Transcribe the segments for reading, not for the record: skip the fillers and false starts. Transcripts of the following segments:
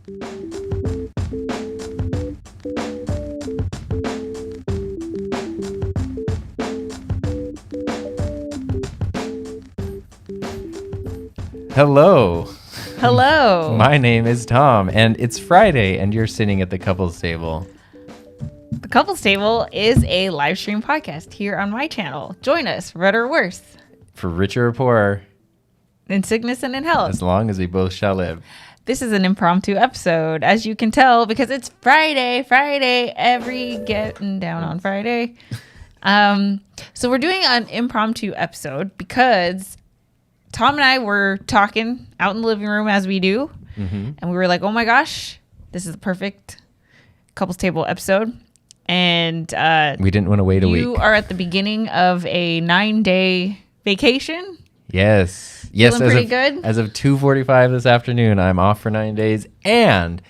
Hello. Hello. My name is Tom, and it's Friday, and you're sitting at the couples table. The Couples Table is a live stream podcast here on my channel. Join us, for better or worse, For richer or poorer, in sickness and in health. as long as we both shall live. This is an impromptu episode, as you can tell, because it's Friday, every getting down on Friday. So we're doing an impromptu episode because Tom and I were talking out in the living room as we do. And we were like, oh my gosh, this is the perfect Couples Table episode. And We didn't want to wait a week. you are at the beginning of a 9-day vacation. Yes. Feeling pretty good? As of 2:45 this afternoon, I'm off for 9 days and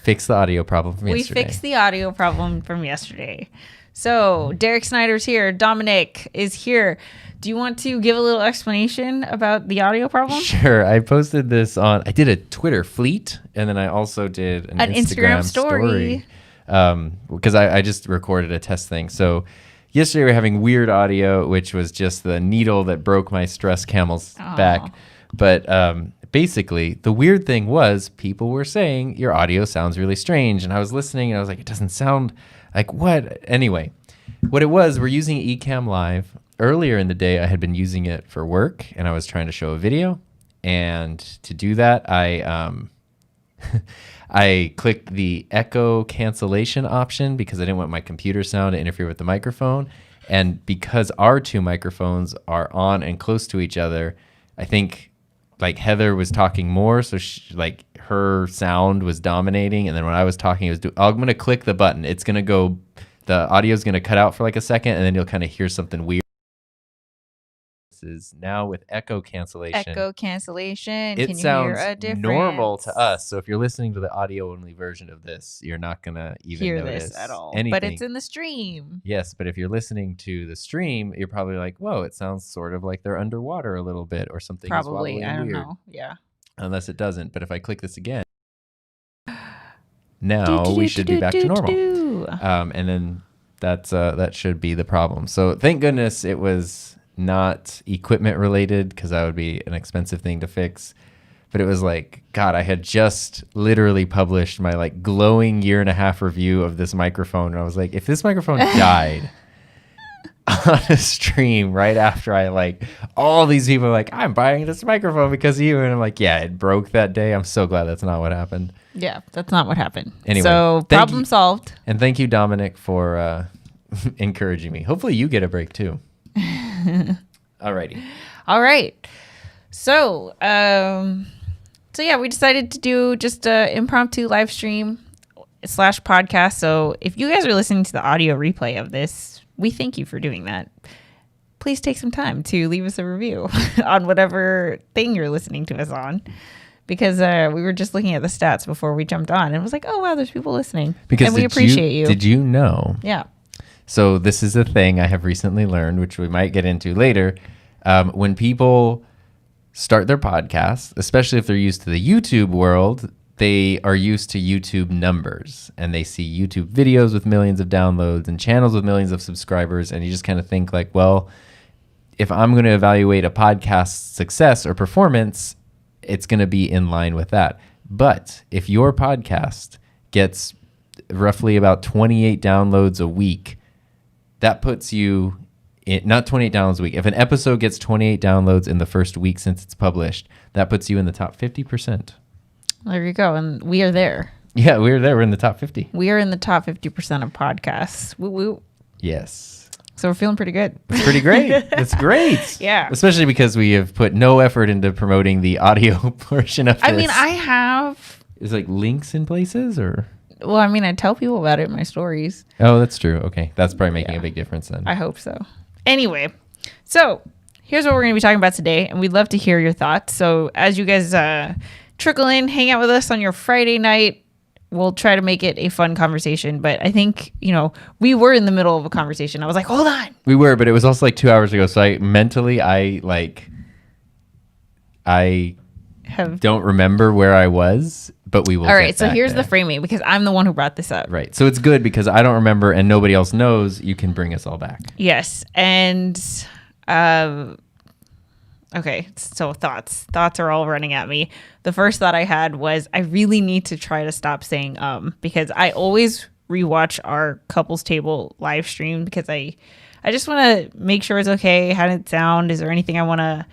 fix the audio problem from yesterday. We fixed the audio problem from yesterday. So Derek Snyder's here. Dominick is here. Do you want to give a little explanation about the audio problem? Sure. I posted this on, I did a Twitter fleet, and then I also did an Instagram story. Because I just recorded a test thing. So yesterday we were having weird audio, which was just the needle that broke my stress camel's back. But basically, the weird thing was people were saying your audio sounds really strange. And I was listening and I was like, it doesn't sound like what? Anyway, what it was, we're using Ecamm Live. Earlier in the day, I had been using it for work and I was trying to show a video. And to do that, I clicked the echo cancellation option because I didn't want my computer sound to interfere with the microphone. And because our two microphones are on and close to each other, I think like Heather was talking more. So like her sound was dominating. And then when I was talking, I'm going to click the button. It's going to go, the audio is going to cut out for like a second and then you'll kind of hear something weird. Is now with echo cancellation. It Can sounds you hear a difference? Normal to us. So if you're listening to the audio only version of this, you're not gonna even hear notice this at all. anything. But it's in the stream. Yes, but if you're listening to the stream, you're probably like, "Whoa, it sounds sort of like they're underwater a little bit, or something." Probably, I don't weird. know. Yeah. Unless it doesn't. But if I click this again, now we should be back to normal. And then that should be the problem. So thank goodness it was not equipment related, because that would be an expensive thing to fix. But it was like, God, I had just literally published my like glowing 1.5 year review of this microphone, and I was like, if this microphone died on a stream right after I like, all these people are like, I'm buying this microphone because of you, and I'm like, yeah, it broke that day. I'm so glad that's not what happened. Yeah, that's not what happened. Anyway, so problem solved. And thank you, Dominick, for encouraging me. Hopefully you get a break too. Alrighty. All right. So, yeah, we decided to do just a impromptu live stream / podcast. So if you guys are listening to the audio replay of this, we thank you for doing that. Please take some time to leave us a review on whatever thing you're listening to us on. Because we were just looking at the stats before we jumped on and it was like, oh, wow, there's people listening. And we appreciate you. Did you know? Yeah. So this is a thing I have recently learned, which we might get into later. When people start their podcasts, especially if they're used to the YouTube world, they are used to YouTube numbers. And they see YouTube videos with millions of downloads and channels with millions of subscribers. And you just kind of think like, well, if I'm going to evaluate a podcast's success or performance, it's going to be in line with that. But if your podcast gets roughly about 28 downloads a week, that puts you in, not 28 downloads a week. If an episode gets 28 downloads in the first week since it's published, that puts you in the top 50%. There you go. And we are there. Yeah, we're there. We're in the top 50. We are in the top 50% of podcasts. Woo woo. Yes. So we're feeling pretty good. It's pretty great. It's great. Yeah. Especially because we have put no effort into promoting the audio portion of this. I mean, I have. Is like links in places or? Well, I mean, I tell people about it in my stories. Oh, that's true. Okay. That's probably making a big difference then. I hope so. Anyway, so here's what we're going to be talking about today, and we'd love to hear your thoughts. So as you guys trickle in, hang out with us on your Friday night, we'll try to make it a fun conversation. But I think, we were in the middle of a conversation. I was like, hold on. We were, but it was also like 2 hours ago. So I don't remember where I was, but we will. All right, so back here's there. the framing, because I'm the one who brought this up. Right. So it's good because I don't remember and nobody else knows. You can bring us all back. Yes. And okay, so thoughts are all running at me. The first thought I had was I really need to try to stop saying because I always rewatch our couples table live stream because I just want to make sure it's okay. How did it sound? Is there anything I want to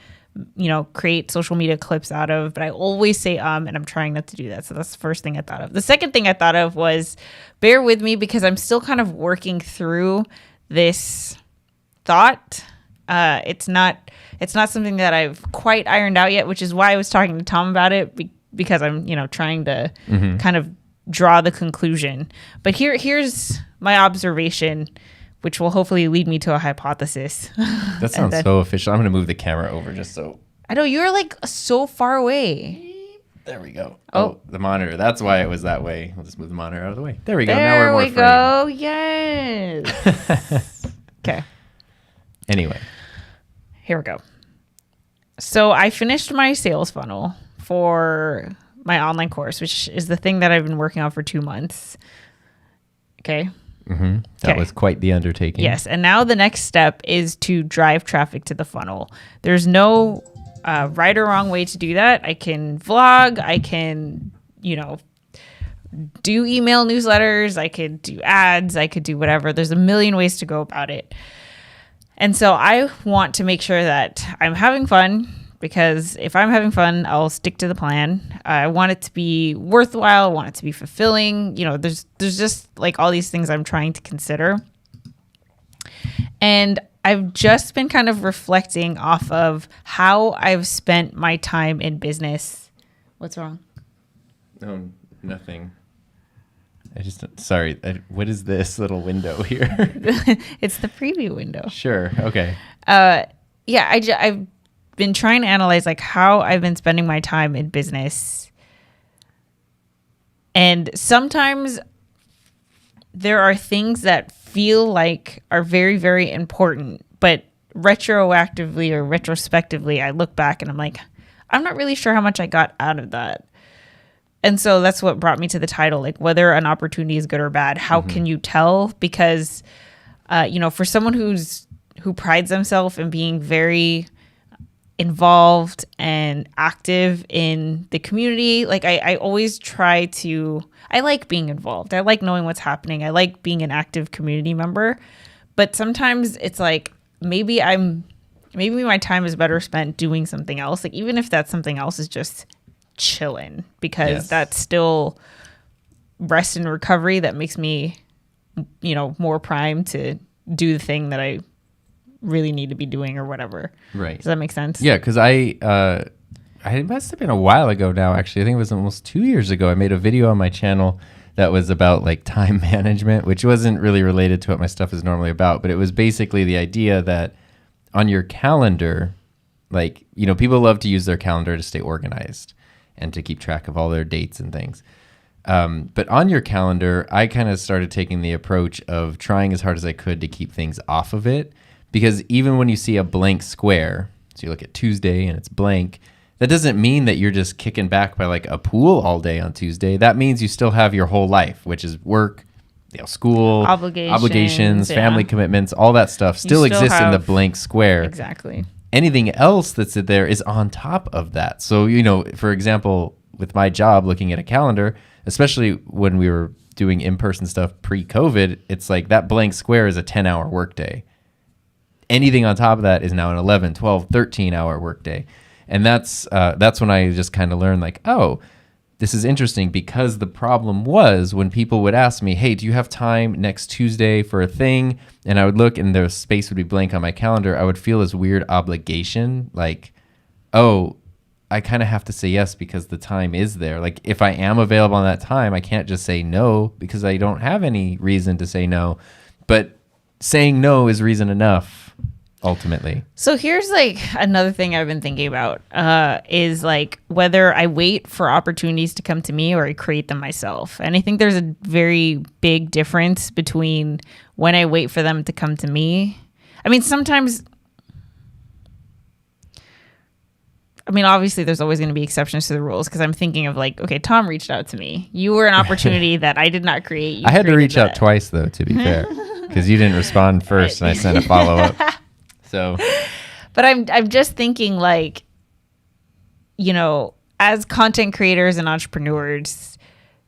create social media clips out of? But I always say and I'm trying not to do that. So that's the first thing I thought of. The second thing I thought of was bear with me because I'm still kind of working through this thought. It's not something that I've quite ironed out yet, which is why I was talking to Tom about it because I'm, trying to kind of draw the conclusion. But here's my observation, which will hopefully lead me to a hypothesis. That sounds so official. I'm going to move the camera over just so. I know you're like so far away. There we go. Oh, the monitor. That's why it was that way. We'll just move the monitor out of the way. There we go. There now we're more we go. Yes. Okay. Anyway. Here we go. So I finished my sales funnel for my online course, which is the thing that I've been working on for 2 months. Okay. Mm-hmm. That was quite the undertaking. Yes. And now the next step is to drive traffic to the funnel. There's no right or wrong way to do that. I can vlog. I can, do email newsletters. I could do ads. I could do whatever. There's a million ways to go about it. And so I want to make sure that I'm having fun, because if I'm having fun, I'll stick to the plan. I want it to be worthwhile. I want it to be fulfilling. There's just like all these things I'm trying to consider. And I've just been kind of reflecting off of how I've spent my time in business. What's wrong? No, nothing. Sorry, what is this little window here? It's the preview window. Sure. Okay. I've been trying to analyze like how I've been spending my time in business. And sometimes there are things that feel like are very, very important, but retroactively or retrospectively, I look back and I'm like, I'm not really sure how much I got out of that. And so that's what brought me to the title, like whether an opportunity is good or bad. How can you tell? Because, for someone who prides themselves in being very involved and active in the community, like I always I like being involved. I like knowing what's happening. I like being an active community member. But sometimes it's like maybe my time is better spent doing something else. Like even if that something else is just chilling, because that's still rest and recovery that makes me more primed to do the thing that I really need to be doing or whatever. Right. Does that make sense? Yeah, because it must have been a while ago now, actually. I think it was almost 2 years ago. I made a video on my channel that was about like time management, which wasn't really related to what my stuff is normally about, but it was basically the idea that on your calendar, like, people love to use their calendar to stay organized and to keep track of all their dates and things. But on your calendar, I kind of started taking the approach of trying as hard as I could to keep things off of it. Because even when you see a blank square, so you look at Tuesday and it's blank, that doesn't mean that you're just kicking back by like a pool all day on Tuesday. That means you still have your whole life, which is work, school, obligations, family commitments, all that stuff still exists in the blank square. Exactly. Anything else that's there is on top of that. So, for example, with my job, looking at a calendar, especially when we were doing in-person stuff pre-COVID, it's like that blank square is a 10-hour workday. Anything on top of that is now an 11, 12, 13-hour workday. And that's when I just kind of learned like, oh, this is interesting, because the problem was when people would ask me, hey, do you have time next Tuesday for a thing? And I would look and the space would be blank on my calendar. I would feel this weird obligation, like, oh, I kind of have to say yes because the time is there. Like if I am available on that time, I can't just say no because I don't have any reason to say no. But saying no is reason enough. Ultimately. So here's like another thing I've been thinking about is like whether I wait for opportunities to come to me or I create them myself. And I think there's a very big difference between when I wait for them to come to me. I mean, sometimes I mean, obviously there's always going to be exceptions to the rules because I'm thinking of like, okay, Tom reached out to me. You were an opportunity that I did not create. I had to reach out twice though, to be fair, because you didn't respond first and I sent a follow-up. So, but I'm just thinking like, you know, as content creators and entrepreneurs,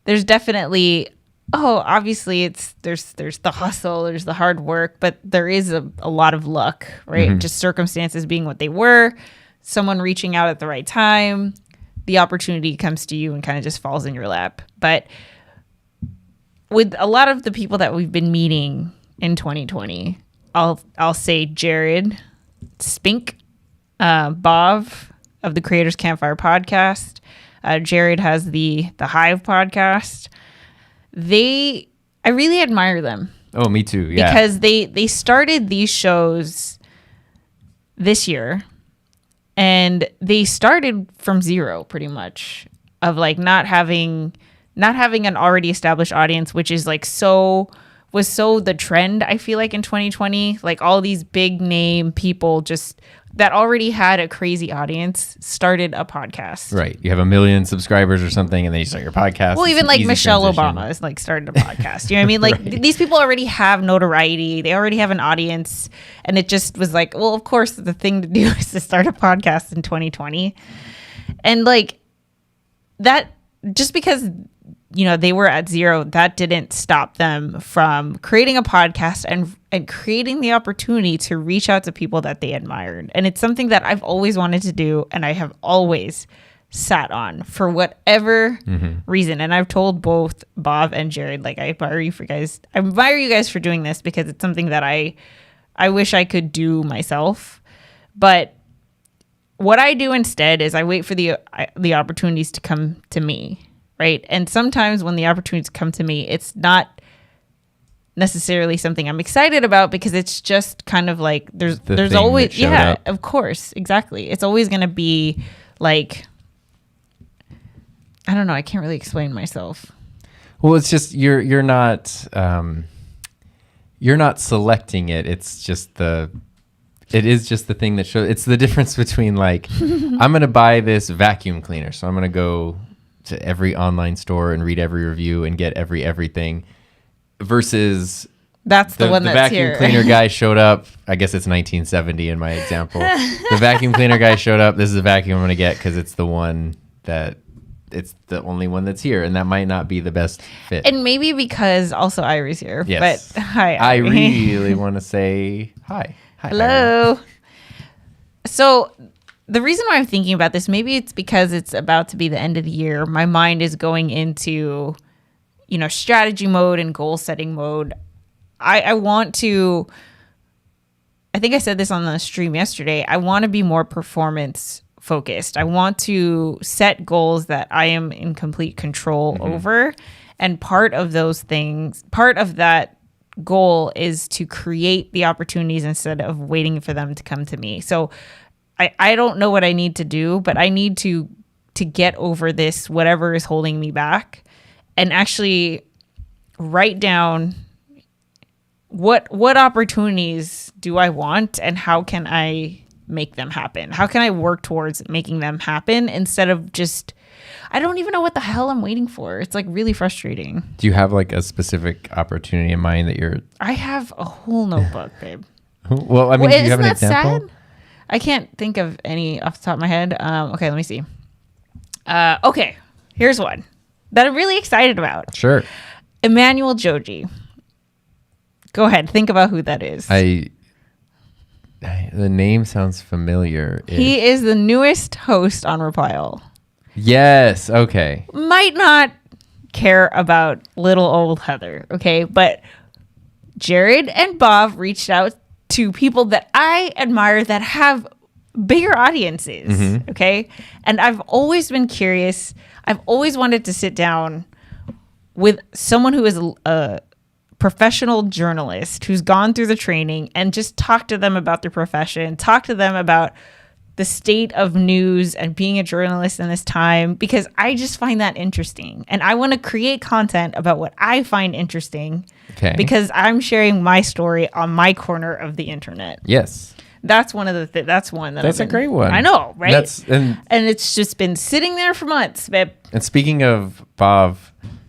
there's definitely, obviously there's the hustle, there's the hard work, but there is a lot of luck, right? Just circumstances being what they were, someone reaching out at the right time, the opportunity comes to you and kind of just falls in your lap. But with a lot of the people that we've been meeting in 2020, I'll say Jared, Spink, Bob of the Creators Campfire podcast. Jared has the Hive podcast. I really admire them. Oh, me too. Yeah. Because they started these shows this year, and they started from zero pretty much, of like not having an already established audience, which is like was the trend, I feel like, in 2020. Like all these big name people just that already had a crazy audience started a podcast. Right. You have 1 million subscribers or something, and then you start your podcast. Well, even like Michelle Obama is like started a podcast. You know what I mean? Like Right. These people already have notoriety. They already have an audience. And it just was like, well, of course, the thing to do is to start a podcast in 2020. And like that, just because, you know, they were at zero, that didn't stop them from creating a podcast and creating the opportunity to reach out to people that they admired. And it's something that I've always wanted to do, and I have always sat on for whatever reason. And I've told both Bob and Jared, like, I admire you guys for doing this, because it's something that I wish I could do myself. But what I do instead is I wait for the opportunities to come to me. Right. And sometimes when the opportunities come to me, it's not necessarily something I'm excited about, because it's just kind of like there's always, yeah, up. Of course. Exactly. It's always going to be like, I don't know. I can't really explain myself. Well, it's just you're not selecting it. It is just the thing that shows. It's the difference between like, I'm going to buy this vacuum cleaner, so I'm going to go to every online store and read every review and get everything, versus that's the one the that's vacuum here. cleaner guy showed up. I guess it's 1970 in my example. The vacuum cleaner guy showed up. This is the vacuum I'm going to get because it's the one that it's the only one that's here, and that might not be the best fit. And maybe because also Irie's here. Yes. But hi, I Irie. really want to say hi. Hi. Hello. Irie. So the reason why I'm thinking about this, maybe it's because it's about to be the end of the year. My mind is going into, you know, strategy mode and goal setting mode. I want to, I think I said this on the stream yesterday, I want to be more performance focused. I want to set goals that I am in complete control over. And part of that goal is to create the opportunities instead of waiting for them to come to me. So I don't know what I need to do, but I need to get over this, whatever is holding me back, and actually write down what opportunities do I want and how can I make them happen? How can I work towards making them happen instead of just, I don't even know what the hell I'm waiting for. It's like really frustrating. Do you have like a specific opportunity in mind that you're... I have a whole notebook, babe. Well, I mean, do you have an example? Sad? I can't think of any off the top of my head. Okay, let me see. Okay, here's one that I'm really excited about. Sure. Emmanuel Joji. Go ahead. Think about who that is. The name sounds familiar. He is the newest host on Reply All. Yes. Okay. Might not care about little old Heather, okay? But Jared and Bob reached out to people that I admire that have bigger audiences, okay? And I've always been curious. I've always wanted to sit down with someone who is a professional journalist who's gone through the training and just talk to them about their profession, talk to them about the state of news and being a journalist in this time, because I just find that interesting. And I want to create content about what I find interesting, Okay. because I'm sharing my story on my corner of the internet. Yes. That's one of the that's one that That's a great one. I know, right? And it's just been sitting there for months, babe. And speaking of Bob,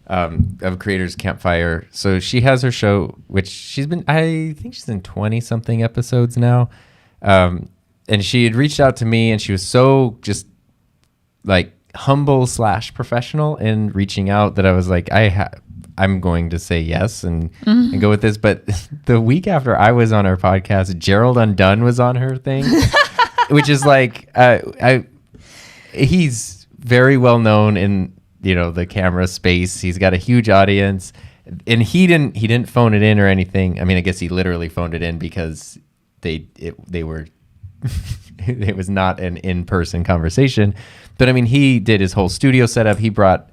of Creators Campfire, so she has her show, which I think she's in 20 something episodes now. And she had reached out to me, and she was so just like humble / professional in reaching out that I was like, I'm going to say yes and go with this. But the week after I was on her podcast, Gerald Undone was on her thing, which is like, he's very well known in, the camera space. He's got a huge audience, and he didn't phone it in or anything. I mean, I guess he literally phoned it in because they were, it was not an in-person conversation. But I mean, he did his whole studio setup. He brought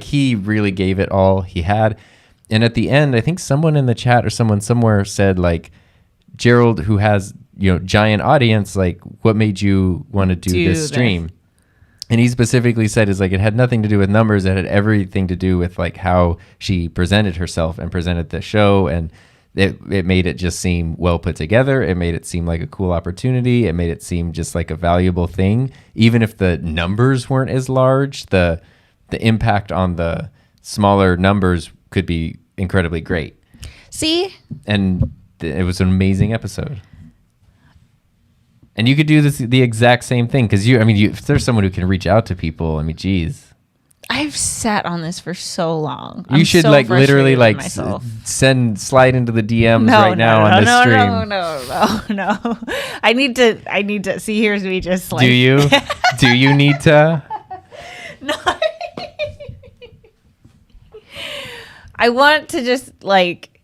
he really gave it all he had. And at the end, I think someone in the chat or someone somewhere said, like, Gerald, who has, giant audience, like, what made you want to do this stream? And he specifically said, it had nothing to do with numbers. It had everything to do with like how she presented herself and presented the show. And it made it just seem well put together. It made it seem like a cool opportunity. It made it seem just like a valuable thing. Even if the numbers weren't as large, the impact on the smaller numbers could be incredibly great. See? And it was an amazing episode. And you could do the exact same thing because if there's someone who can reach out to people, geez. I've sat on this for so long. You should literally slide into the DMs on this stream. No. I need to see. Here's me just like. Do you? Do you need to? No. I want to just like.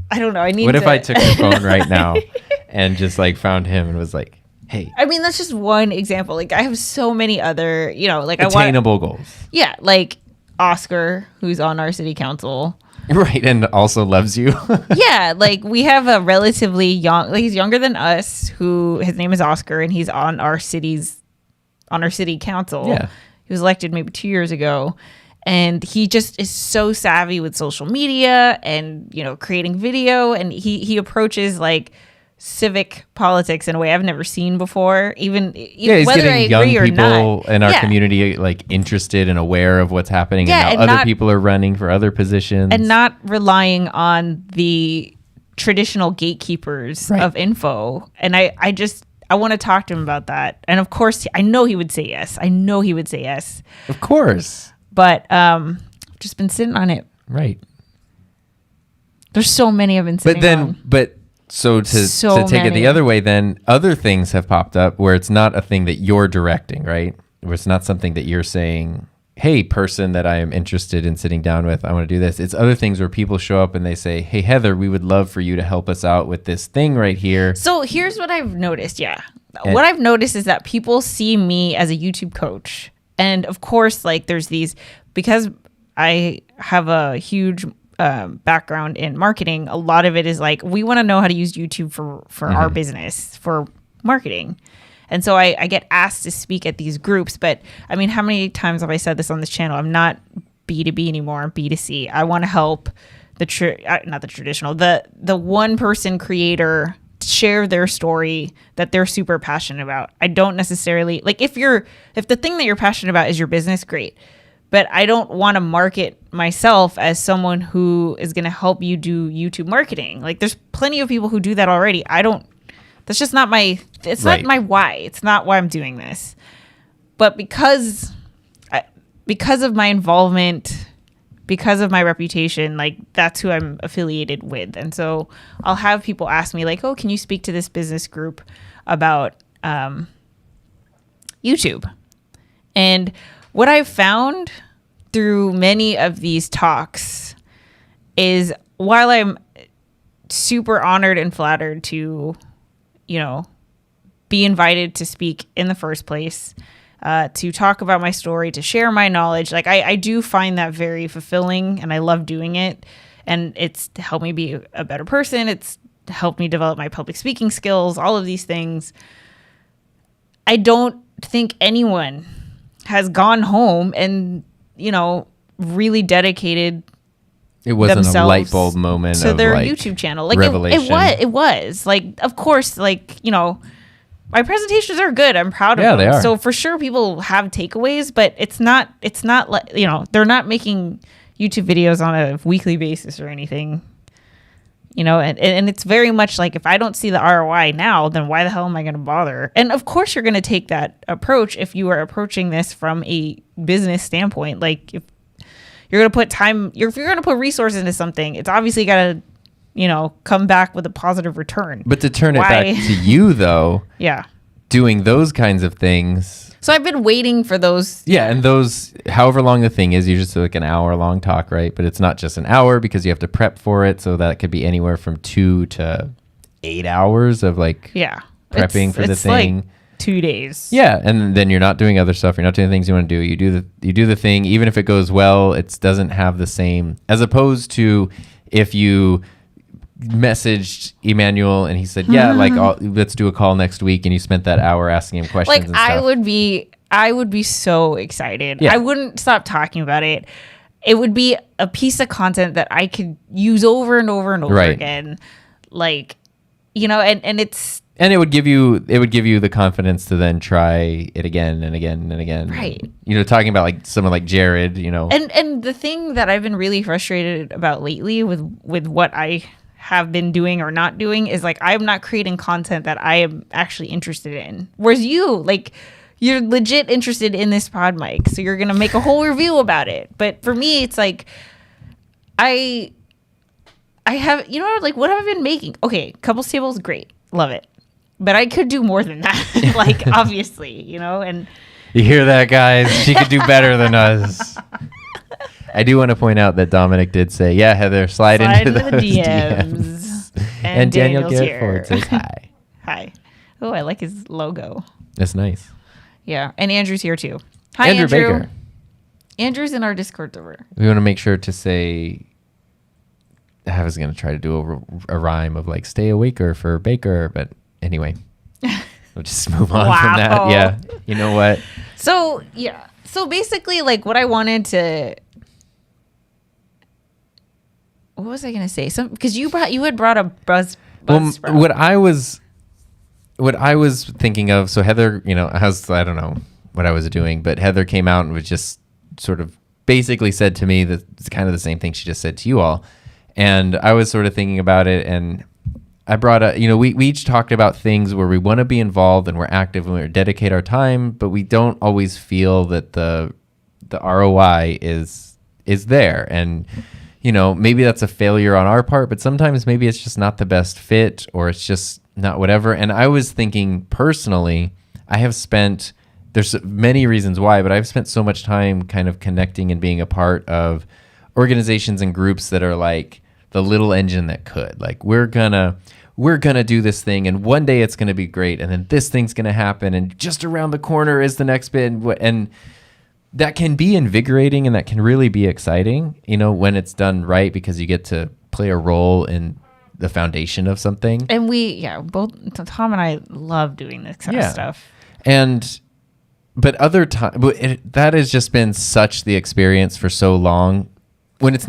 I don't know. I need. What if I took your phone right now and just like found him and was like, "Hey." I mean, that's just one example. Like, I have so many other, attainable goals. Yeah, like Oscar, who's on our city council. Right, and also loves you. Yeah, like we have a relatively young, he's younger than us, who his name is Oscar, and he's on our city council. Yeah. He was elected maybe 2 years ago. And he just is so savvy with social media and, creating video. And he approaches like civic politics in a way I've never seen before. Even he's whether getting I young agree people or not. in our community like interested and aware of what's happening and how other people are running for other positions. And not relying on the traditional gatekeepers of info. And I want to talk to him about that. And of course, I know he would say yes. Of course. But I've just been sitting on it. Right. There's so many I've been sitting on. So to take it the other way, then other things have popped up where it's not a thing that you're directing, right? Where it's not something that you're saying, hey, person that I am interested in sitting down with, I want to do this. It's other things where people show up and they say, hey, Heather, we would love for you to help us out with this thing right here. So here's what I've noticed. Yeah. What I've noticed is that people see me as a YouTube coach. And of course, like there's these, because I have a huge background in marketing, a lot of it is like, we want to know how to use YouTube for our business, for marketing. And so I get asked to speak at these groups. But I mean, how many times have I said this on this channel? I'm not B2B anymore. I'm B2C. I want to help not the traditional, the one person creator share their story that they're super passionate about. I don't necessarily like if the thing that you're passionate about is your business, great. But I don't want to market myself as someone who is going to help you do YouTube marketing. Like there's plenty of people who do that already. That's just not not my why. It's not why I'm doing this. But because of my involvement, because of my reputation, like that's who I'm affiliated with. And so I'll have people ask me like, oh, can you speak to this business group about YouTube? And what I've found through many of these talks is while I'm super honored and flattered to, be invited to speak in the first place, to talk about my story, to share my knowledge. Like I do find that very fulfilling and I love doing it. And it's helped me be a better person. It's helped me develop my public speaking skills, all of these things. I don't think anyone has gone home and, really dedicated it wasn't a light bulb moment to of their like YouTube channel. Like revelation. it was like, of course, like, my presentations are good. I'm proud of Yeah, them. they are. So for sure people have takeaways, but it's not like, they're not making YouTube videos on a weekly basis or anything. And it's very much like, if I don't see the ROI now, then why the hell am I going to bother? And of course you're going to take that approach if you are approaching this from a business standpoint. Like, if you're going to put time, if you're going to put resources into something, it's obviously got to, come back with a positive return. But to turn it back to you, though, yeah, doing those kinds of things. So I've been waiting for those. Yeah, and those, however long the thing is, usually like an hour-long talk, right? But it's not just an hour because you have to prep for it. So that could be anywhere from 2 to 8 hours of prepping for the thing. Like 2 days. Yeah, and then you're not doing other stuff. You're not doing things you want to do. You do the thing. Even if it goes well, it doesn't have the same, as opposed to if you messaged Emmanuel and he said, yeah, let's do a call next week, and you spent that hour asking him questions and stuff. I would be so excited. Yeah. I wouldn't stop talking about it. It would be a piece of content that I could use over and over and over again. And it's, and it would give you the confidence to then try it again and again and again. Right. Talking about like someone like Jared, And the thing that I've been really frustrated about lately with what I have been doing or not doing is like, I'm not creating content that I am actually interested in. Whereas you're legit interested in this pod mic, so you're gonna make a whole review about it. But for me, it's like I have, what have I been making? Okay, couples tables, great, love it, but I could do more than that. Like, obviously, and you hear that, guys? She could do better than us. I do want to point out that Dominic did say, yeah, Heather, slide into the DMs. And Daniel Garrett Ford says hi. Hi. Oh, I like his logo. That's nice. Yeah. And Andrew's here too. Hi, Andrew Baker. Andrew's in our Discord server. We want to make sure to say, I was going to try to do a rhyme of like stay awaker for Baker, but anyway, we'll just move on from that. Yeah. You know what? So, yeah. So basically, like, what I wanted to, what was I gonna say? Because you had brought a buzz sprout. What I was thinking of. So Heather, I don't know what I was doing, but Heather came out and was just sort of basically said to me that it's kind of the same thing she just said to you all, and I was sort of thinking about it, and I brought we each talked about things where we want to be involved and we're active and we dedicate our time, but we don't always feel that the ROI is there, and maybe that's a failure on our part, but sometimes maybe it's just not the best fit, or it's just not whatever. And I was thinking personally, there's many reasons why, but I've spent so much time kind of connecting and being a part of organizations and groups that are like the little engine that could, like, we're gonna do this thing, and one day it's gonna be great, and then this thing's gonna happen, and just around the corner is the next bit, and that can be invigorating, and that can really be exciting, when it's done right, because you get to play a role in the foundation of something. And both Tom and I love doing this kind of stuff. But other time, that has just been such the experience for so long. When it's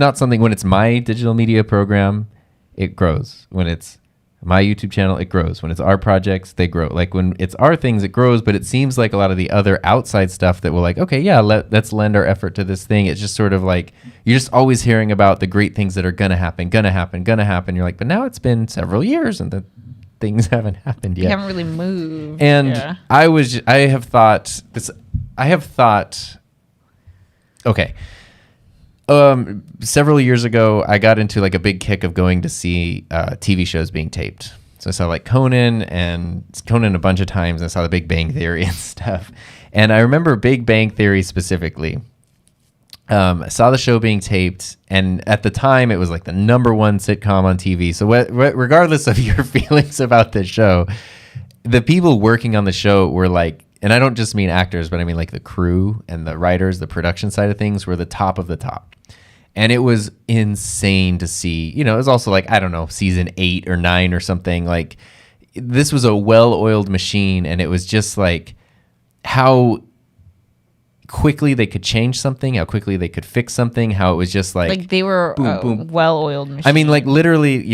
my digital media program, it grows. When it's my YouTube channel, it grows. When it's our projects, they grow. Like, when it's our things, it grows. But it seems like a lot of the other outside stuff that we're like, okay, yeah, let's lend our effort to this thing. It's just sort of like, you're just always hearing about the great things that are gonna happen. You're like, but now it's been several years and the things haven't happened yet. You haven't really moved. And I have thought, okay. Several years ago, I got into like a big kick of going to see TV shows being taped. So I saw like Conan a bunch of times. And I saw The Big Bang Theory and stuff. And I remember Big Bang Theory specifically. I saw the show being taped, and at the time, it was like the #1 sitcom on TV. So regardless of your feelings about this show, the people working on the show were like, and I don't just mean actors, but I mean like the crew and the writers, the production side of things were the top of the top. And it was insane to see. It was also like, I don't know, season 8 or 9 or something. Like, this was a well-oiled machine, and it was just like how quickly they could change something, how quickly they could fix something, how it was just like they were boom, boom. Well-oiled machine. I mean, like, literally,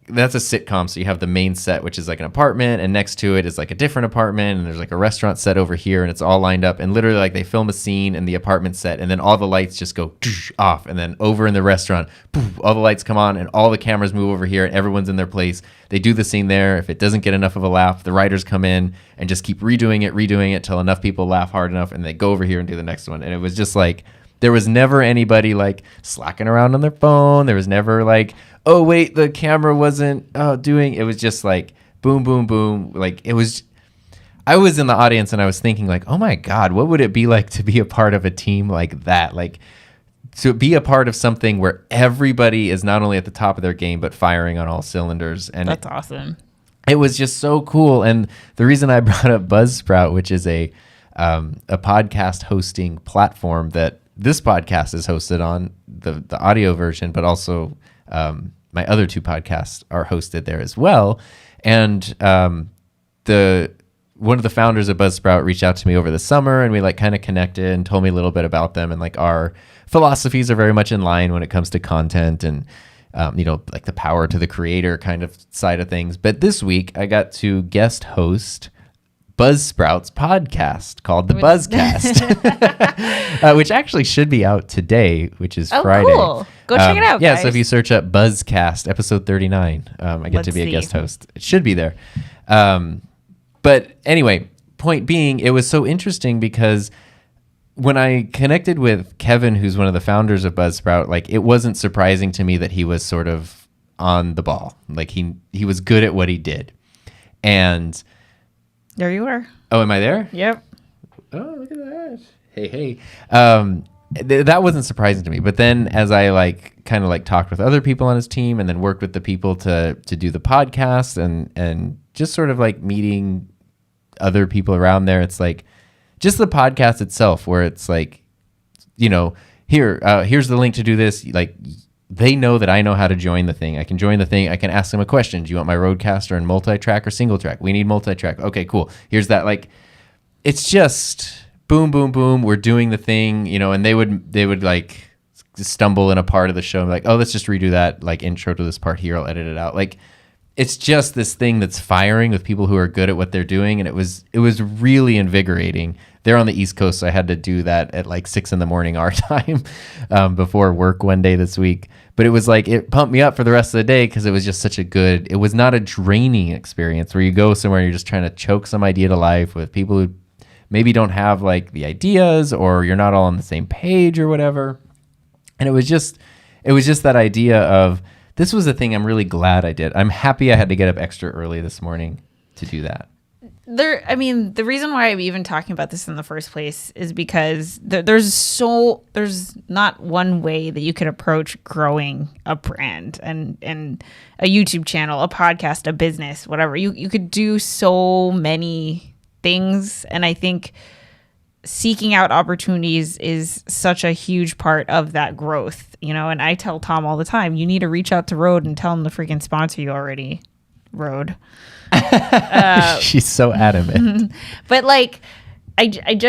that's a sitcom. So you have the main set, which is like an apartment, and next to it is like a different apartment, and there's like a restaurant set over here, and it's all lined up. And literally, like, they film a scene in the apartment set, and then all the lights just go off, and then over in the restaurant, poof, all the lights come on, and all the cameras move over here, and everyone's in their place. They do the scene there. If it doesn't get enough of a laugh, the writers come in and just keep redoing it till enough people laugh hard enough, and they go over here and do the next one. And it was just like, there was never anybody like slacking around on their phone. There was never like, oh wait, the camera wasn't doing. It was just like boom, boom, boom. Like, it was. I was in the audience and I was thinking like, oh my God, what would it be like to be a part of a team like that? Like, to be a part of something where everybody is not only at the top of their game but firing on all cylinders. And that's awesome. It was just so cool. And the reason I brought up Buzzsprout, which is a podcast hosting platform that this podcast is hosted on, the audio version, but also my other two podcasts are hosted there as well. And one of the founders of Buzzsprout reached out to me over the summer, and we like kind of connected and told me a little bit about them. And like, our philosophies are very much in line when it comes to content and like the power to the creator kind of side of things. But this week I got to guest host Buzzsprout's podcast called The Buzzcast, which actually should be out today, which is Friday. Cool. Go check it out, Yeah, guys. so if you search up Buzzcast, episode 39, I get to be a guest host. It should be there. But anyway, point being, it was so interesting because when I connected with Kevin, who's one of the founders of Buzzsprout, like, it wasn't surprising to me that he was sort of on the ball. Like, he was good at what he did. And there you are. Oh, am I there? Yep. Oh, look at that. Hey. That wasn't surprising to me. But then as I like kind of like talked with other people on his team and then worked with the people to do the podcast and just sort of like meeting other people around there, it's like just the podcast itself, where it's like, here's the link to do this. Like, they know that I know how to join the thing. I can join the thing. I can ask them a question. Do you want my Rodecaster in multi-track or single track? We need multi-track. Okay, cool. Here's that. Like, it's just boom, boom, boom. We're doing the thing, and they would like stumble in a part of the show and be like, oh, let's just redo that like intro to this part here. I'll edit it out. Like, it's just this thing that's firing with people who are good at what they're doing. And it was really invigorating. They're on the East Coast, so I had to do that at like 6 a.m. our time before work one day this week. But it was like, it pumped me up for the rest of the day because it was just it was not a draining experience where you go somewhere and you're just trying to choke some idea to life with people who maybe don't have like the ideas, or you're not all on the same page or whatever. And it was just that idea of, this was a thing I'm really glad I did. I'm happy I had to get up extra early this morning to do that. The reason why I'm even talking about this in the first place is because there's not one way that you could approach growing a brand and a YouTube channel, a podcast, a business, whatever. You could do so many things, and I think seeking out opportunities is such a huge part of that growth, and I tell Tom all the time, you need to reach out to Rode and tell them to freaking sponsor you already, Rode. She's so adamant. But like, I'm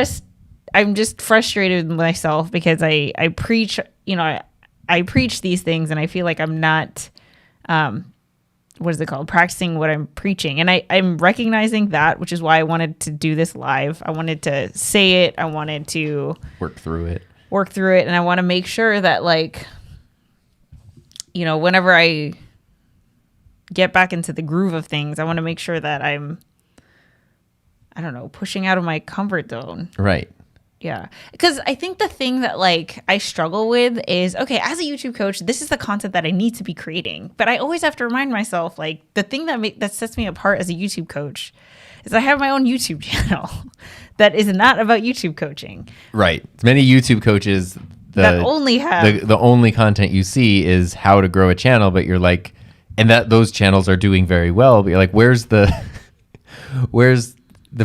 just frustrated with myself because I preach, I preach these things and I feel like I'm not, what is it called? Practicing what I'm preaching. And I'm recognizing that, which is why I wanted to do this live. I wanted to say it. I wanted to work through it. And I want to make sure that, like, whenever I get back into the groove of things, I want to make sure that I'm, I don't know, pushing out of my comfort zone. Right. Yeah. Because I think the thing that like I struggle with is, okay, as a YouTube coach, this is the content that I need to be creating. But I always have to remind myself, like, the thing that sets me apart as a YouTube coach is I have my own YouTube channel that is not about YouTube coaching. Right. Many YouTube coaches that only have the only content you see is how to grow a channel, but you're like, and that those channels are doing very well, but you're like, where's the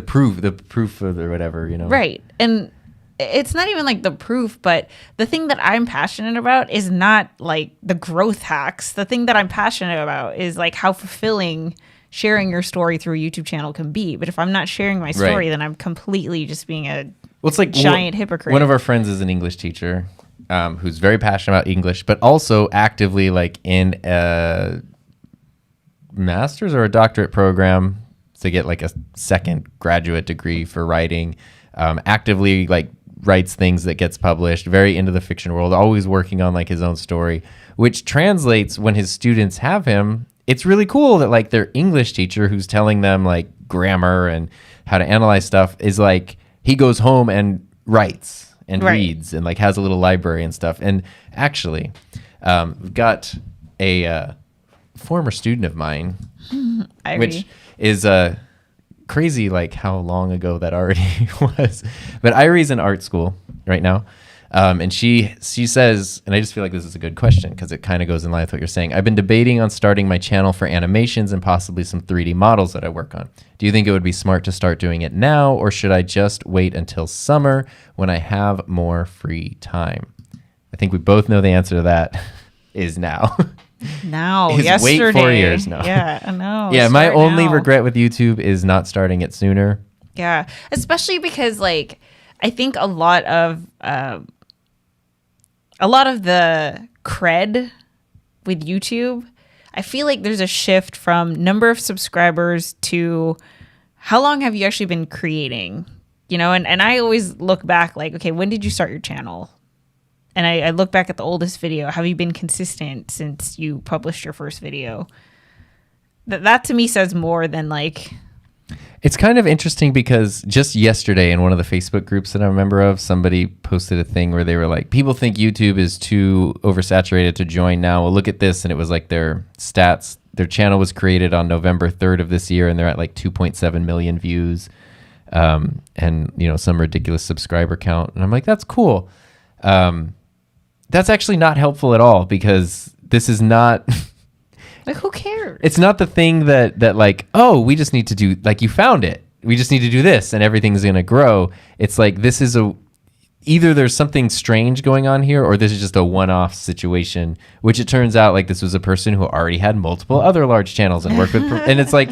proof of the whatever, Right. And it's not even like the proof, but the thing that I'm passionate about is not like the growth hacks. The thing that I'm passionate about is like how fulfilling sharing your story through a YouTube channel can be. But if I'm not sharing my story, then I'm completely just being a it's like giant hypocrite. One of our friends is an English teacher who's very passionate about English, but also actively like in master's or a doctorate program to get like a second graduate degree for writing. Actively like writes things that gets published, very into the fiction world, always working on like his own story, which translates when his students have him. It's really cool that like their English teacher who's telling them like grammar and how to analyze stuff is like, he goes home and writes and reads and like has a little library and stuff. And actually, we've got a former student of mine, which is crazy like how long ago that already was. But Irie's in art school right now. And she says, and I just feel like this is a good question because it kind of goes in line with what you're saying. I've been debating on starting my channel for animations and possibly some 3D models that I work on. Do you think it would be smart to start doing it now, or should I just wait until summer when I have more free time? I think we both know the answer to that is now. Now, is yesterday. Wait 4 years now. Yeah, I know. Yeah, my Start only now. regret with YouTube is not starting it sooner. Yeah, especially because like I think a lot of the cred with YouTube, I feel like there's a shift from number of subscribers to how long have you actually been creating, you know? And I always look back like, okay, when did you start your channel? And I look back at the oldest video. Have you been consistent since you published your first video? That to me says more than like... It's kind of interesting because just yesterday in one of the Facebook groups that I'm a member of, somebody posted a thing where they were like, people think YouTube is too oversaturated to join now. Well, look at this. And it was like their stats. Their channel was created on November 3rd of this year, and they're at like 2.7 million views and, you know, some ridiculous subscriber count. And I'm like, that's cool. That's actually not helpful at all because this is not... Like, who cares? It's not the thing that like, oh, we just need to do, like, you found it. We just need to do this and everything's going to grow. It's like, this is either there's something strange going on here or this is just a one-off situation, which it turns out like this was a person who already had multiple other large channels and worked with, and it's like,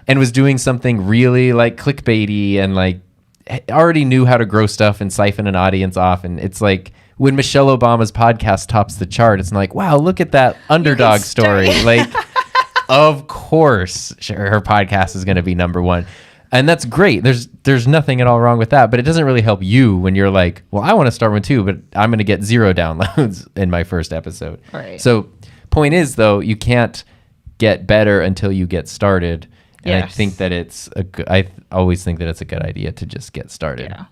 and was doing something really like clickbaity and like already knew how to grow stuff and siphon an audience off. And it's like, when Michelle Obama's podcast tops the chart, it's like, wow, look at that underdog story. Like, of course, her podcast is going to be number one. And that's great. There's nothing at all wrong with that. But it doesn't really help you when you're like, well, I want to start one too, but I'm going to get 0 downloads in my first episode. Right. So point is, though, you can't get better until you get started. And Yes. I think that I always think that it's a good idea to just get started. Yeah.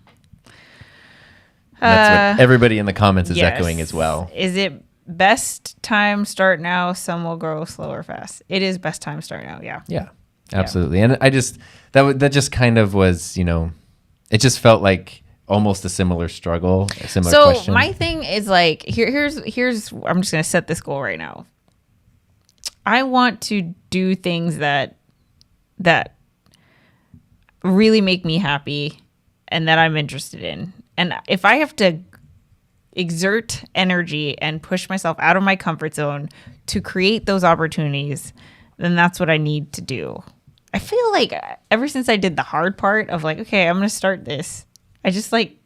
And that's what everybody in the comments is Yes. echoing as well. Is it best time start now? Some will grow slow or fast. It is best time start now. Yeah. Yeah, absolutely. And I just, that just kind of was, you know, it just felt like almost a similar struggle, a similar question. So my thing is like, here's, I'm just going to set this goal right now. I want to do things that really make me happy and that I'm interested in. And if I have to exert energy and push myself out of my comfort zone to create those opportunities, then that's what I need to do. I feel like ever since I did the hard part of like, okay, I'm going to start this, I just like,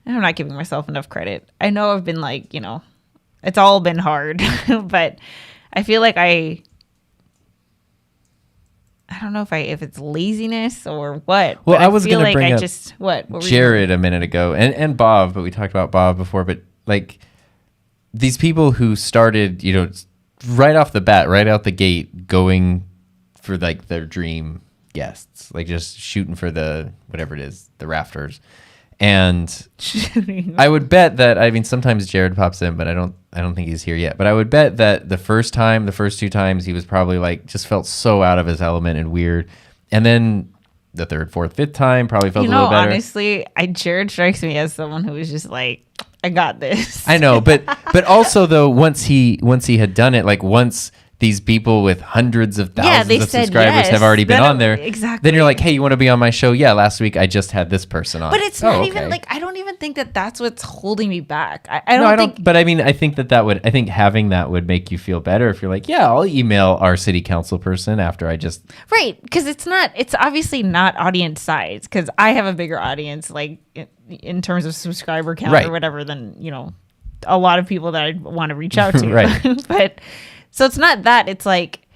I'm not giving myself enough credit. I know I've been like, you know, it's all been hard, but I feel like I don't know if it's laziness or what. Well, but I was feel going to like bring I up just what were you Jared a minute ago and Bob, but we talked about Bob before. But like these people who started, you know, right off the bat, right out the gate, going for like their dream guests, like just shooting for the whatever it is, the rafters. And I would bet that, I mean, sometimes Jared pops in, but I don't think he's here yet. But I would bet that the first 2 times, he was probably like, just felt so out of his element and weird. And then the 3rd, 4th, 5th time probably felt a little better. Honestly, Jared strikes me as someone who was just like, I got this. I know, but also though, once he had done it, like once these people with hundreds of thousands of subscribers yes. have already been on there. Exactly. Then you're like, hey, you want to be on my show? Yeah, last week I just had this person on. But it's not even like, I don't even think that that's what's holding me back. I I don't think. But I mean, I think I think having that would make you feel better if you're like, yeah, I'll email our city council person after I just. Right. Because it's obviously not audience size, because I have a bigger audience, like in terms of subscriber count Right. or whatever, than, you know, a lot of people that I want to reach out to. Right. But so it's not that. It's like,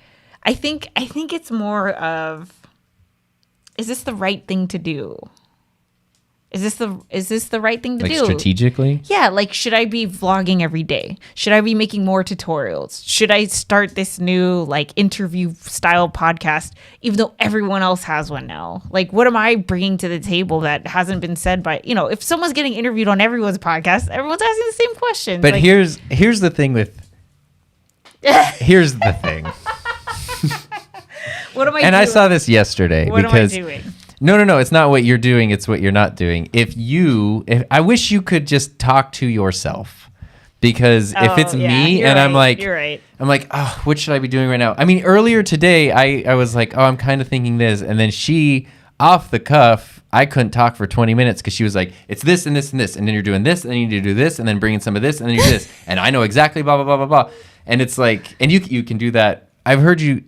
I think it's more of, is this the right thing to do? Is this the right thing to like do? strategically? Yeah, like, should I be vlogging every day? Should I be making more tutorials? Should I start this new like interview style podcast, even though everyone else has one now? Like, what am I bringing to the table that hasn't been said by, if someone's getting interviewed on everyone's podcast, everyone's asking the same questions. But like, here's the thing here's the thing. What am I And doing? I saw this yesterday What because am I doing? No, it's not what you're doing, it's what you're not doing. If I wish you could just talk to yourself. Because if it's me and I'm like, you're right. I'm like, oh, what should I be doing right now? I mean, earlier today, I was like, oh, I'm kind of thinking this. And then she, off the cuff, I couldn't talk for 20 minutes because she was like, it's this and this and this. And then you're doing this and then you need to do this and then bring in some of this and then you do this. And I know exactly blah, blah, blah, blah, blah. And it's like, and you can do that. I've heard you.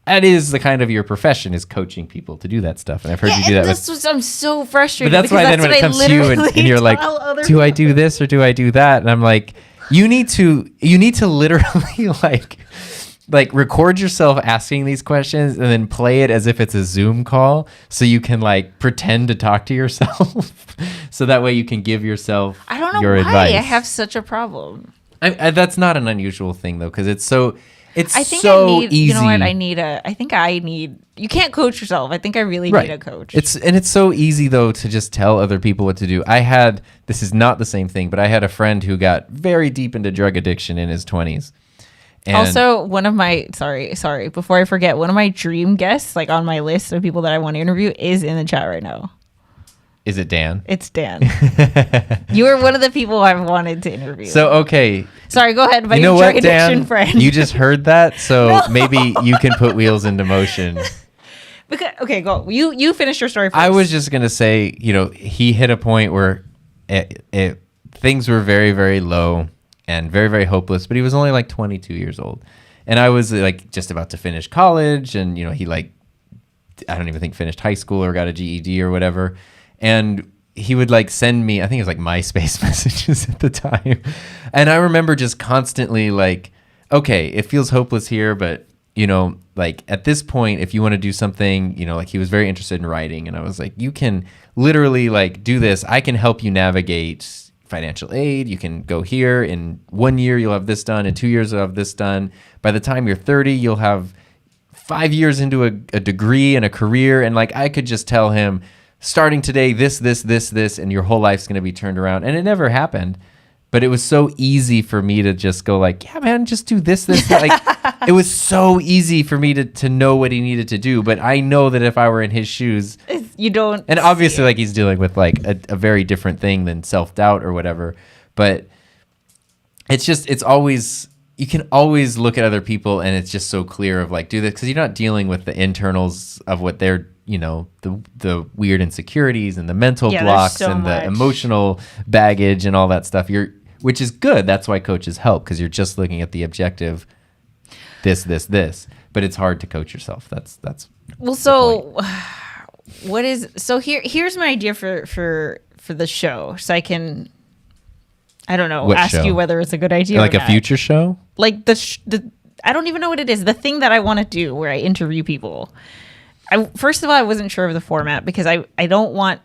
That is the kind of your profession, is coaching people to do that stuff. And I've heard you do that. I'm so frustrated. But that's why then when it comes to you and you're like, do I do this or do I do that? And I'm like, you need to literally like record yourself asking these questions and then play it as if it's a Zoom call so you can like pretend to talk to yourself. So that way you can give yourself I don't know your why advice. I have such a problem. That's not an unusual thing though, because it's so... I think so I need, easy. you know what? You can't coach yourself. I think I really need a coach. It's so easy though to just tell other people what to do. This is not the same thing, but I had a friend who got very deep into drug addiction in his 20s. And also, one of my, sorry, before I forget, one of my dream guests, like on my list of people that I want to interview, is in the chat right now. Is it Dan? It's Dan. You are one of the people I've wanted to interview. So, okay. Sorry, go ahead. You know what, Dan? Friend. You just heard that, so maybe you can put wheels into motion. Okay, go. You finish your story first. I was just going to say, he hit a point where things were very, very low and very, very hopeless, but he was only like 22 years old. And I was like just about to finish college, and, he like, I don't even think finished high school or got a GED or whatever. And he would like send me, I think it was like MySpace messages at the time. And I remember just constantly like, okay, it feels hopeless here, but like at this point, if you want to do something, like he was very interested in writing. And I was like, you can literally like do this. I can help you navigate financial aid. You can go here. In 1 year, you'll have this done. In 2 years, you'll have this done. By the time you're 30, you'll have 5 years into a degree and a career. And like, I could just tell him, starting today, this, and your whole life's going to be turned around. And it never happened. But it was so easy for me to just go like, yeah, man, just do this. Like, it was so easy for me to know what he needed to do. But I know that if I were in his shoes, you don't. And obviously, like, he's dealing with like a very different thing than self-doubt or whatever. But it's always, you can always look at other people and it's just so clear of like, do this, because you're not dealing with the internals of what they're, the weird insecurities and the mental blocks and the emotional baggage and all that stuff. Which is good. That's why coaches help, because you're just looking at the objective, this. But it's hard to coach yourself. That's well. So here's my idea for the show. So I can, I don't know, ask you whether it's a good idea. Like or a future show. Like the I don't even know what it is. The thing that I want to do where I interview people. First of all, I wasn't sure of the format because I don't want.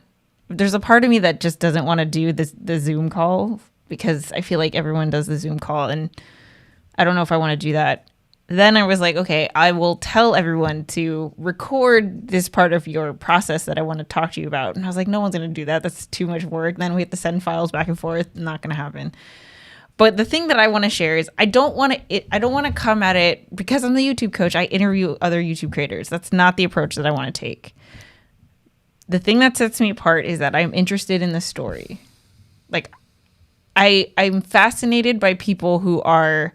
There's a part of me that just doesn't want to do the Zoom call because I feel like everyone does the Zoom call and I don't know if I want to do that. Then I was like, okay, I will tell everyone to record this part of your process that I want to talk to you about. And I was like, no one's going to do that. That's too much work. Then we have to send files back and forth. Not going to happen. But the thing that I want to share is I don't want to come at it because I'm the YouTube coach. I interview other YouTube creators. That's not the approach that I want to take. The thing that sets me apart is that I'm interested in the story. Like I'm fascinated by people who are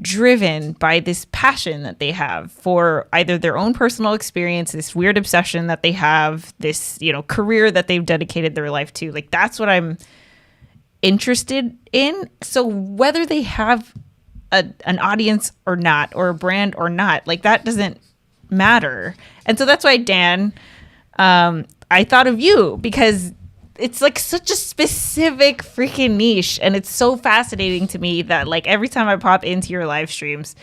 driven by this passion that they have for either their own personal experience, this weird obsession that they have, this, career that they've dedicated their life to. Like that's what I'm interested in. So whether they have an audience or not, or a brand or not, like that doesn't matter. And so that's why, Dan, I thought of you because it's like such a specific freaking niche. And it's so fascinating to me that like every time I pop into your live streams,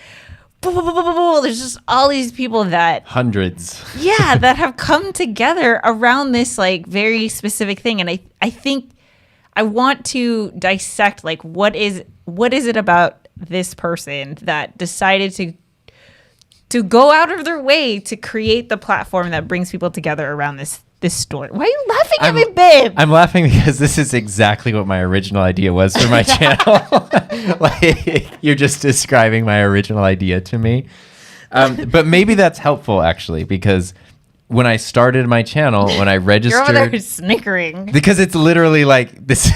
There's just all these people that hundreds. Yeah, that have come together around this like very specific thing. And I think I want to dissect like what is it about this person that decided to go out of their way to create the platform that brings people together around this story. Why are you laughing at me, babe? I'm laughing because this is exactly what my original idea was for my channel. Like, you're just describing my original idea to me. But maybe that's helpful, actually, because when I started my channel, when I registered... You're over there snickering. Because it's literally like this...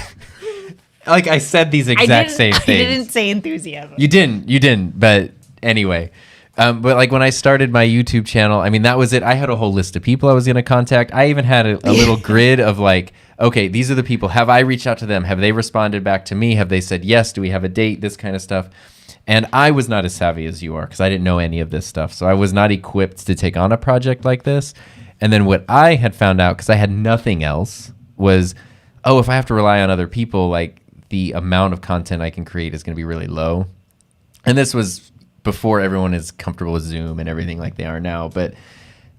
Like, I said these exact same things. I didn't say enthusiasm. You didn't. But anyway... but like when I started my YouTube channel, I mean, that was it. I had a whole list of people I was going to contact. I even had a little grid of like, okay, these are the people. Have I reached out to them? Have they responded back to me? Have they said yes? Do we have a date? This kind of stuff. And I was not as savvy as you are because I didn't know any of this stuff. So I was not equipped to take on a project like this. And then what I had found out, because I had nothing else, was, oh, if I have to rely on other people, like the amount of content I can create is going to be really low. And this was before everyone is comfortable with Zoom and everything like they are now. But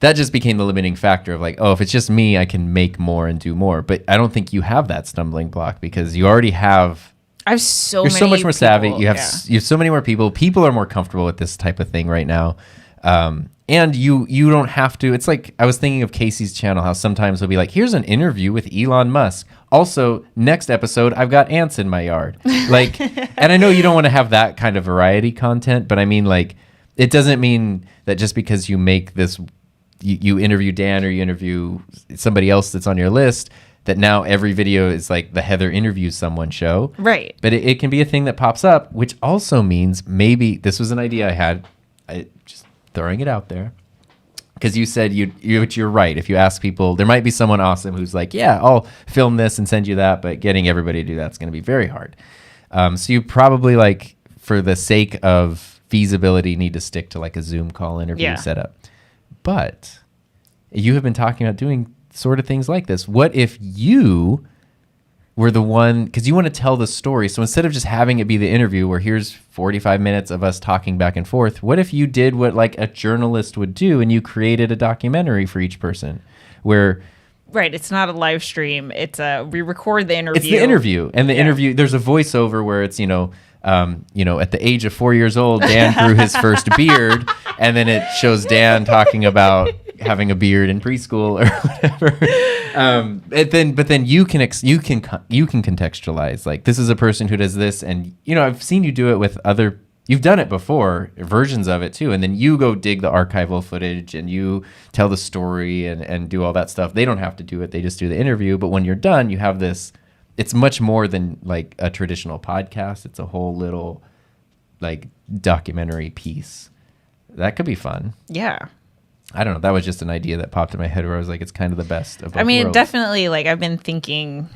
that just became the limiting factor of like, oh, if it's just me, I can make more and do more. But I don't think you have that stumbling block because you already have... You're so much more savvy. You have so many more people. People are more comfortable with this type of thing right now. And you don't have to. It's like I was thinking of Casey's channel, how sometimes he'll be like, here's an interview with Elon Musk. Also, next episode, I've got ants in my yard. Like, and I know you don't want to have that kind of variety content, but I mean, like, it doesn't mean that just because you make this, you interview Dan or you interview somebody else that's on your list, that now every video is like the Heather interviews someone show. Right. But it can be a thing that pops up, which also means maybe this was an idea I had. Just throwing it out there. Because you said you're right. If you ask people, there might be someone awesome who's like, yeah, I'll film this and send you that. But getting everybody to do that's going to be very hard. So you probably, like, for the sake of feasibility, need to stick to like a Zoom call interview setup. But you have been talking about doing sort of things like this. What if you were the one, because you want to tell the story. So instead of just having it be the interview where here's 45 minutes of us talking back and forth, what if you did what like a journalist would do and you created a documentary for each person where... Right. It's not a live stream. It's we record the interview. It's the interview. And the interview, there's a voiceover where it's, at the age of 4 years old, Dan grew his first beard. And then it shows Dan talking about having a beard in preschool or whatever. But then you can contextualize, like, this is a person who does this, and I've seen you do it with other. You've done it before, versions of it too, and then you go dig the archival footage and you tell the story and do all that stuff. They don't have to do it; they just do the interview. But when you're done, you have this. It's much more than like a traditional podcast. It's a whole little like documentary piece. That could be fun. Yeah. I don't know. That was just an idea that popped in my head where I was like, it's kind of the best of both worlds. Definitely, like, I've been thinking...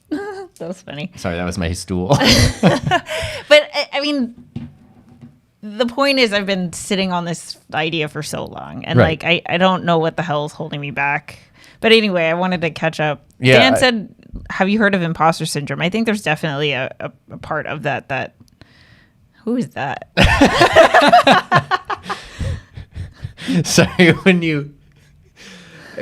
That was funny. Sorry, that was my stool. But, I mean, the point is I've been sitting on this idea for so long. And, like, I don't know what the hell is holding me back. But anyway, I wanted to catch up. Yeah, Dan said, have you heard of imposter syndrome? I think there's definitely a part of that... Who is that? Sorry,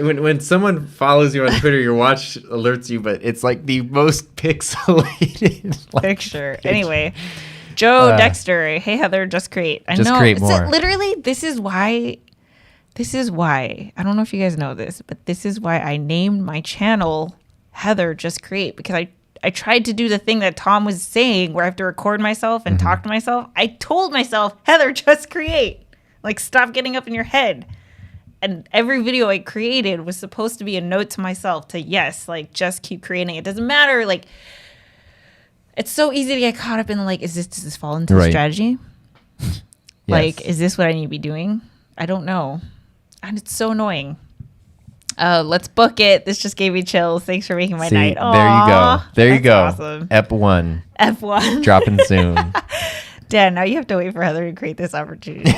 when someone follows you on Twitter, your watch alerts you, but it's like the most pixelated picture. Anyway, Joe Dexter, hey Heather, just create. I know. Create more. Literally, this is why. I don't know if you guys know this, but this is why I named my channel Heather Just Create, because I tried to do the thing that Tom was saying, where I have to record myself and talk to myself. I told myself, Heather, just create. Like, stop getting up in your head. And every video I created was supposed to be a note to myself to, yes, like, just keep creating. It doesn't matter. Like, it's so easy to get caught up in, like, does this fall into the strategy? Yes. Like, is this what I need to be doing? I don't know. And it's so annoying. Let's book it. This just gave me chills. Thanks for making my night. Aww, there you go. Awesome. Ep1. Dropping soon. Dan, now you have to wait for Heather to create this opportunity.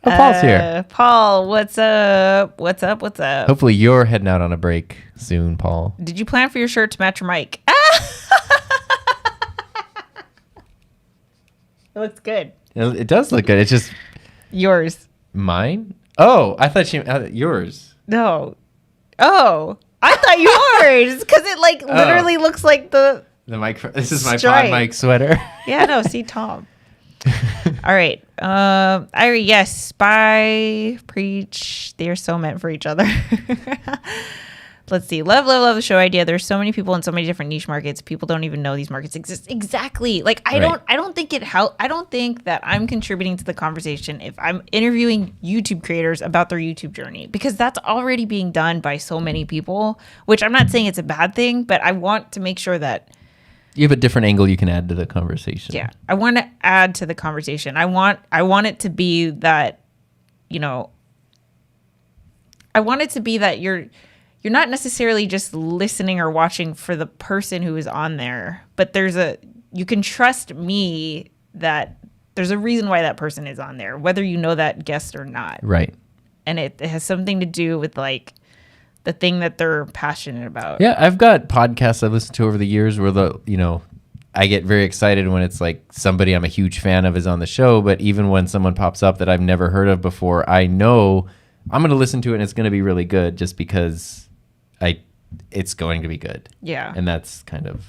Paul's here. Paul, what's up? What's up? Hopefully you're heading out on a break soon, Paul. Did you plan for your shirt to match your mic? It looks good. It does look good. It's just Yours. mine. Oh, I thought yours. No. Oh, I thought yours because it like literally looks like the mic. This is my stripe. pod mic sweater. Yeah, no, see Tom. All right. Yes, spy, preach. They are so meant for each other. Let's see. Love the show idea. There's so many people in so many different niche markets. People don't even know these markets exist. Exactly. Like I don't think I don't think that I'm contributing to the conversation if I'm interviewing YouTube creators about their YouTube journey, because that's already being done by so many people, which I'm not saying it's a bad thing, but I want to make sure that you have a different angle you can add to the conversation. Yeah. I want to add to the conversation. I want it to be that, I want it to be that you're not necessarily just listening or watching for the person who is on there, but you can trust me that there's a reason why that person is on there, whether you know that guest or not. Right. And it has something to do with like the thing that they're passionate about. Yeah, I've got podcasts I've listened to over the years where I get very excited when it's like somebody I'm a huge fan of is on the show, but even when someone pops up that I've never heard of before, I know I'm going to listen to it and it's going to be really good just because it's going to be good. Yeah. And that's kind of...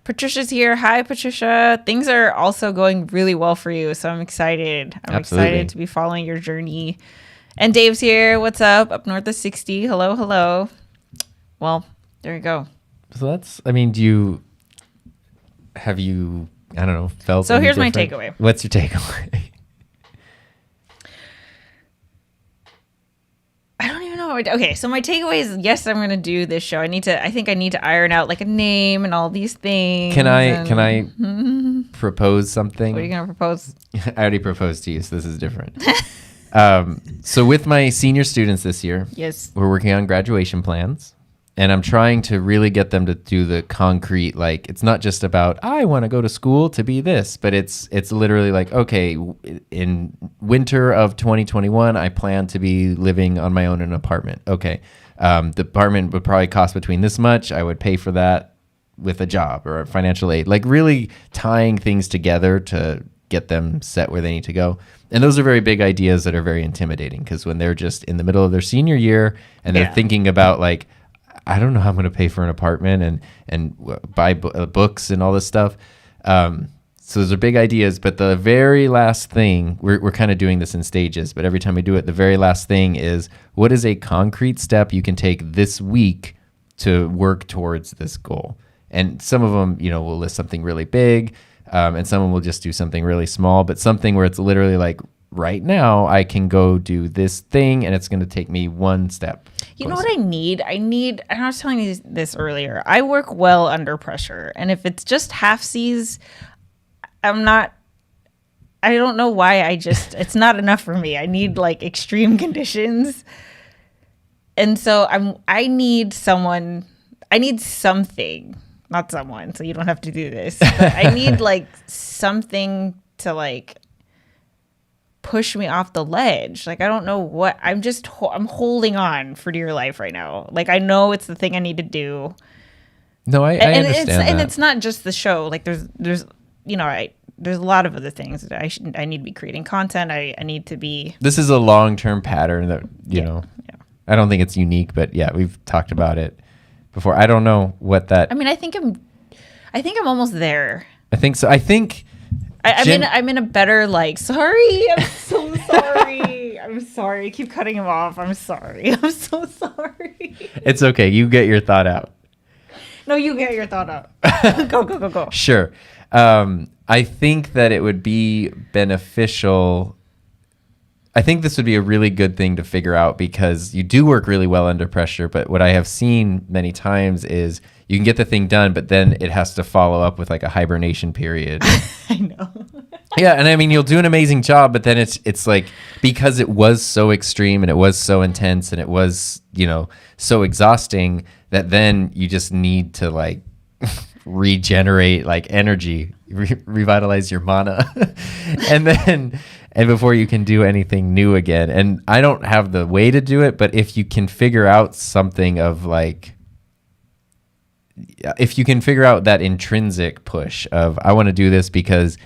Patricia's here. Hi, Patricia. Things are also going really well for you, so I'm excited. Absolutely. Excited to be following your journey. And Dave's here. What's up north of 60? Hello. Well, there you go. So that's... I mean, have you, I don't know, felt... So here's my different? takeaway. What's your takeaway? I don't even know. Okay, so my takeaway is, yes, I'm going to do this show. I think I need to iron out like a name and all these things. Can I propose something? What are you going to propose? I already proposed to you, so this is different. So with my senior students this year, Yes. we're working on graduation plans, and I'm trying to really get them to do the concrete, like, it's not just about, I want to go to school to be this, but it's literally like, okay, in winter of 2021, I plan to be living on my own in an apartment. Okay. The apartment would probably cost between this much. I would pay for that with a job or a financial aid, like really tying things together to get them set where they need to go. And those are very big ideas that are very intimidating, because when they're just in the middle of their senior year and they're thinking about like, I don't know how I'm going to pay for an apartment and buy books and all this stuff. So those are big ideas, but the very last thing, we're kind of doing this in stages, but every time we do it, the very last thing is, what is a concrete step you can take this week to work towards this goal? And some of them, will list something really big, and some of them will just do something really small, but something where it's literally like, right now I can go do this thing and it's going to take me one step. You know what I need? And I was telling you this earlier, I work well under pressure. And if it's just half C's, I don't know why it's not enough for me. I need like extreme conditions. And so I need something, not someone, so you don't have to do this. But I need like something to like push me off the ledge. Like, I don't know what, I'm holding on for dear life right now. Like, I know it's the thing I need to do. No, I understand that. And it's not just the show. Like, there's there's a lot of other things that I need to be creating content. I need to be. This is a long-term pattern that, you know, I don't think it's unique, but yeah, we've talked about it before. I don't know what that. I mean, I think I'm almost there. I think so. I think. I'm in a better, like, sorry, I'm so sorry. I'm sorry. I keep cutting him off. I'm sorry. I'm so sorry. It's okay. You get your thought out. No, you get your thought out. Go. Sure. I think that it would be beneficial. I think this would be a really good thing to figure out, because you do work really well under pressure. But what I have seen many times is you can get the thing done, but then it has to follow up with like a hibernation period. I know. Yeah, and I mean, you'll do an amazing job, but then it's like, because it was so extreme and it was so intense and it was, you know, so exhausting, that then you just need to like regenerate like energy, revitalize your mana, and before you can do anything new again. And I don't have the way to do it, but if you can figure out something of like, if you can figure out that intrinsic push of, I want to do this because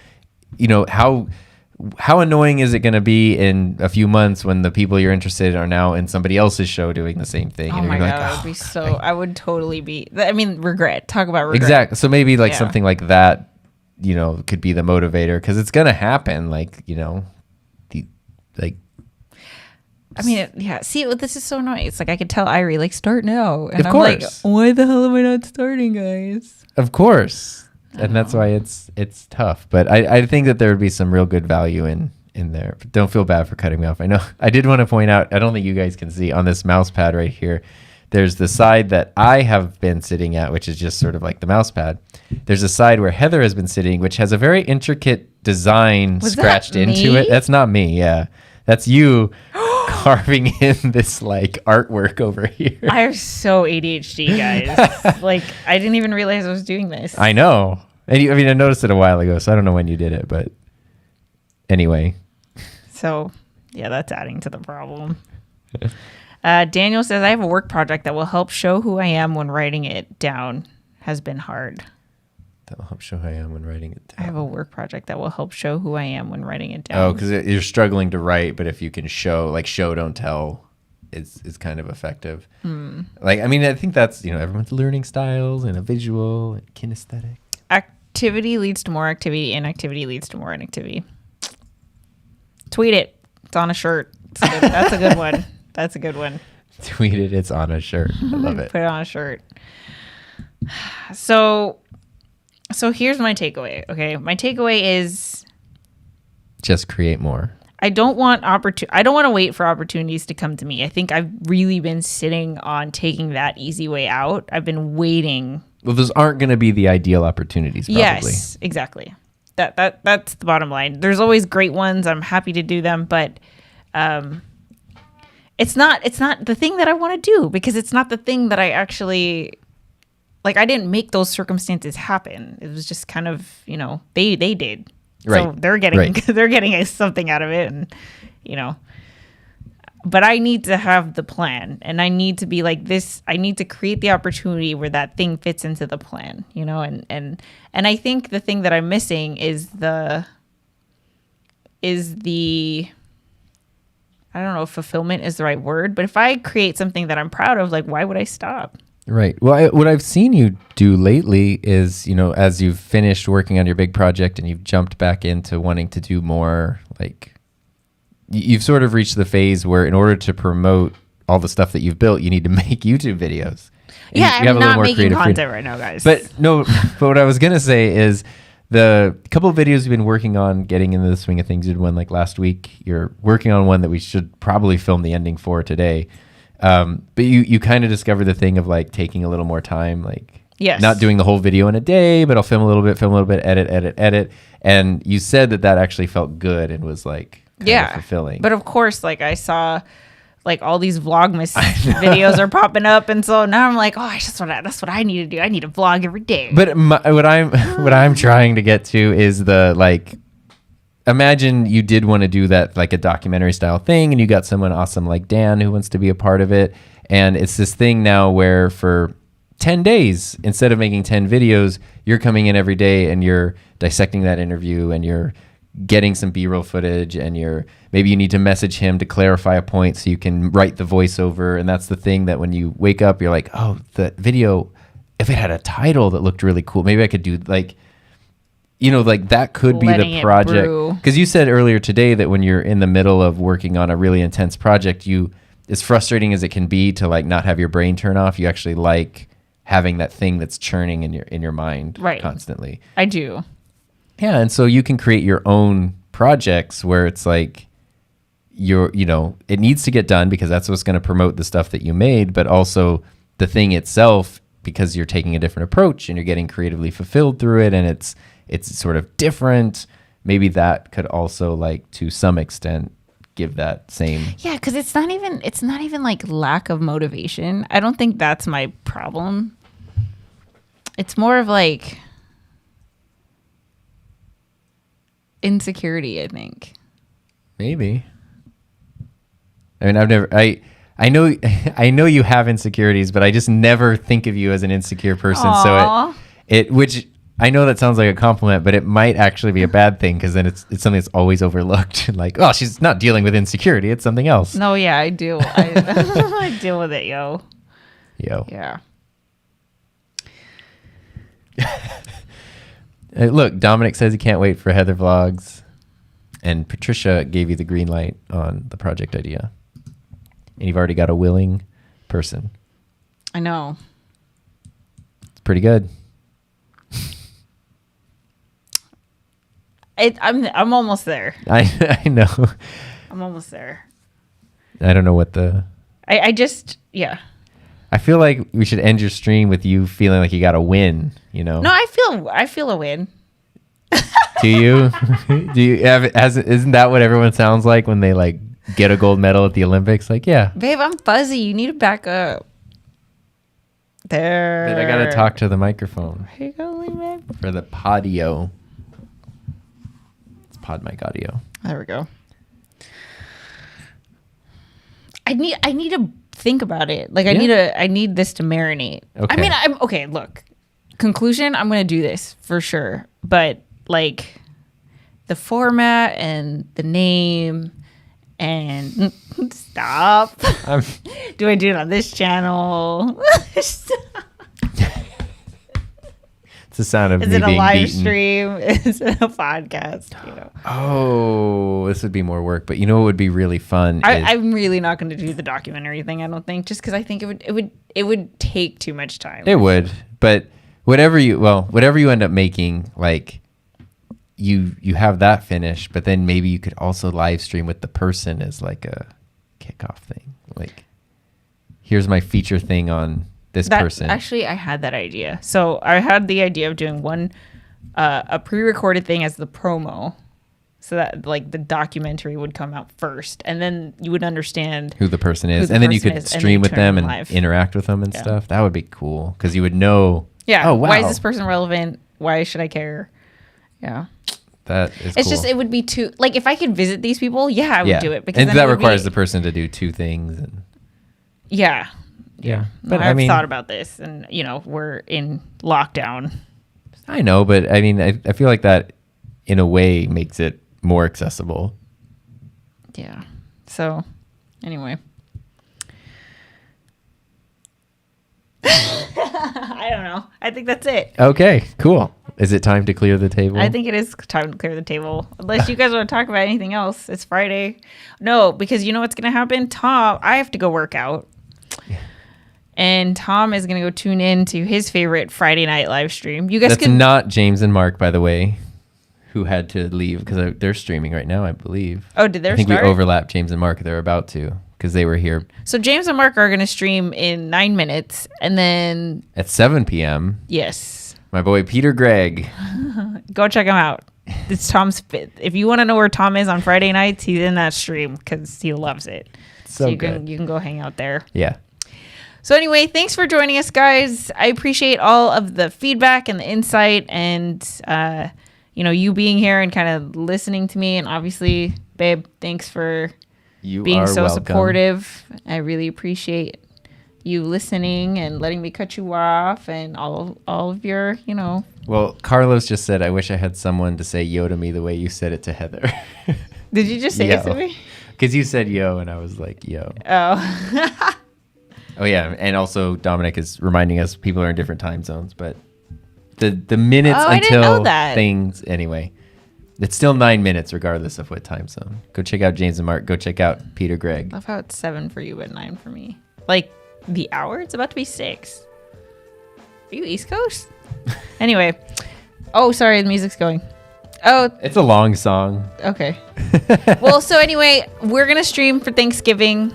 how annoying is it going to be in a few months when the people you're interested in are now in somebody else's show doing the same thing? Oh and my you're God, like, I would be so, I would totally be, I mean, regret. Talk about regret. Exactly. So maybe like Yeah. something like that, could be the motivator, because it's going to happen. Like, I mean, yeah. See, this is so annoying. It's like I could tell Irie, like, start now. And Of I'm course. like, why the hell am I not starting, guys? of course. And that's why it's tough. But I think that there would be some real good value in there. But don't feel bad for cutting me off. I know I did want to point out, I don't think you guys can see on this mouse pad right here, there's the side that I have been sitting at, which is just sort of like the mouse pad. There's a side where Heather has been sitting, which has a very intricate design scratched into it. That's not me. Yeah. That's you carving in this like artwork over here. I'm so ADHD, guys. Like, I didn't even realize I was doing this. I know. And I noticed it a while ago, so I don't know when you did it, but anyway. So, yeah, that's adding to the problem. Daniel says, I have a work project that will help show who I am when writing it down. Has been hard. That will help show who I am when writing it down. I have a work project that will help show who I am when writing it down. Oh, because you're struggling to write, but if you can show, like show, don't tell, is kind of effective. Like, I mean, I think that's, everyone's learning styles and a visual and kinesthetic. Activity leads to more activity. Inactivity leads to more inactivity. Tweet it. It's on a shirt. That's a good one. That's a good one. Tweet it. It's on a shirt. I love it. Put it on a shirt. So here's my takeaway. Okay. My takeaway is just create more. I don't want to wait for opportunities to come to me. I think I've really been sitting on taking that easy way out. I've been waiting. Well, those aren't going to be the ideal opportunities, probably. Yes, exactly. That's the bottom line. There's always great ones. I'm happy to do them, but it's not the thing that I want to do, because it's not the thing that I actually like. I didn't make those circumstances happen. It was just kind of, they did. Right. So they're getting something out of it, and but I need to have the plan, and I need to be like this. I need to create the opportunity where that thing fits into the plan, and I think the thing that I'm missing is the I don't know if fulfillment is the right word, but if I create something that I'm proud of, like, why would I stop? Right. Well, what I've seen you do lately is, as you've finished working on your big project and you've jumped back into wanting to do more, like, you've sort of reached the phase where in order to promote all the stuff that you've built, you need to make YouTube videos. And Yeah, you have I'm a little not more making creative content freedom. right now, guys. But what I was going to say is the couple of videos you've been working on getting into the swing of things, you did one like last week. You're working on one that we should probably film the ending for today. But you kind of discovered the thing of like taking a little more time, like yes, not doing the whole video in a day, but I'll film a little bit, edit. And you said that actually felt good and was like kind of fulfilling. But of course, like I saw like all these Vlogmas videos are popping up. And so now I'm like, that's what I need to do. I need to vlog every day. But what I'm trying to get to is the like, imagine you did want to do that like a documentary style thing and you got someone awesome like Dan who wants to be a part of it. And it's this thing now where for 10 days, instead of making 10 videos, you're coming in every day and you're dissecting that interview and you're getting some B-roll footage and maybe you need to message him to clarify a point so you can write the voiceover. And that's the thing that when you wake up, you're like, oh, the video, if it had a title that looked really cool, maybe I could do like, like that could be the project. Because you said earlier today that when you're in the middle of working on a really intense project, as frustrating as it can be to like not have your brain turn off, you actually like having that thing that's churning in your mind constantly. I do. Yeah, and so you can create your own projects where it's like it needs to get done because that's what's going to promote the stuff that you made, but also the thing itself, because you're taking a different approach and you're getting creatively fulfilled through it, and it's sort of different. Maybe that could also like to some extent give that same. Yeah, because it's not even like lack of motivation. I don't think that's my problem. It's more of like insecurity, I think. Maybe. I mean, I know you have insecurities, but I just never think of you as an insecure person. Aww. So which I know that sounds like a compliment, but it might actually be a bad thing because then it's something that's always overlooked. Like, oh, she's not dealing with insecurity. It's something else. No, yeah, I do. I deal with it, yo. Yeah. Look, Dominic says he can't wait for Heather vlogs. And Patricia gave you the green light on the project idea. And you've already got a willing person. I know. It's pretty good. I'm almost there. I know. I'm almost there. I don't know what I just, yeah. I feel like we should end your stream with you feeling like you got to win, you know? No, I feel a win. Do you? Do you isn't that what everyone sounds like when they like get a gold medal at the Olympics? Like, yeah. Babe, I'm fuzzy. You need to back up. There. But I got to talk to the microphone. Here you go, babe. For the podio. It's pod mic audio. There we go. I need to think about it. Like I need this to marinate. Okay. I mean, I'm okay, look. Conclusion, I'm going to do this for sure. But like the format and the name and stop. Do I do it on this channel? It's the sound of Is me it a being live beaten. stream? Is it a podcast? You know? Oh, this would be more work. But you know what would be really fun? I'm really not going to do the documentary thing. I don't think, just because I think it would take too much time. It would, but whatever you end up making, like you have that finished, but then maybe you could also live stream with the person as like a kickoff thing. Like, here's my feature thing on this person. Actually, I had that idea. So I had the idea of doing a pre-recorded thing as the promo, so that like the documentary would come out first, and then you would understand who the person is, and then you could stream with them and interact with them and stuff. That would be cool because you would know. Yeah. Oh, wow. Why is this person relevant? Why should I care? Yeah. That is. It's cool. just it would be too like if I could visit these people, I would do it because and that requires the person to do two things. And yeah. But I've thought about this, and we're in lockdown. I know, but I mean, I feel like that in a way makes it more accessible. Yeah. So, anyway. I don't know. I think that's it. Okay, cool. Is it time to clear the table? I think it is time to clear the table. Unless you guys want to talk about anything else. It's Friday. No, because you know what's going to happen? I have to go work out. Yeah. And Tom is going to go tune in to his favorite Friday night live stream. You guys That's not James and Mark, by the way, who had to leave because they're streaming right now, I believe. Oh, did they start? I think we overlapped James and Mark. They're about to because they were here. So James and Mark are going to stream in 9 minutes, and then at 7 p.m. Yes. My boy Peter Gregg. Go check him out. It's Tom's. If you want to know where Tom is on Friday nights, he's in that stream because he loves it. So you can go hang out there. Yeah. So anyway, thanks for joining us, guys. I appreciate all of the feedback and the insight and, you being here and kind of listening to me. And obviously, babe, thanks for being so supportive. I really appreciate you listening and letting me cut you off and all of your, Well, Carlos just said, I wish I had someone to say yo to me the way you said it to Heather. Did you just say it to me? Because you said yo and I was like, yo. Oh. Oh, yeah. And also, Dominic is reminding us people are in different time zones. But the minutes until things... Anyway, it's still 9 minutes regardless of what time zone. Go check out James and Mark. Go check out Peter Gregg. I love how it's 7 for you, but 9 for me. Like, the hour? It's about to be 6. Are you East Coast? Anyway. Oh, sorry. The music's going. Oh. It's a long song. Okay. Well, so anyway, we're going to stream for Thanksgiving.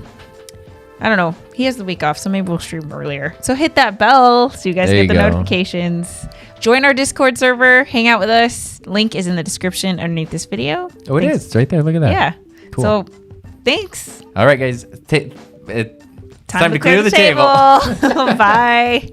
I don't know. He has the week off, so maybe we'll stream earlier. So hit that bell so you guys get the notifications. Join our Discord server. Hang out with us. Link is in the description underneath this video. Oh, it is. It's right there. Look at that. Yeah. Cool. So, thanks. All right, guys. Time to clear the table. Bye.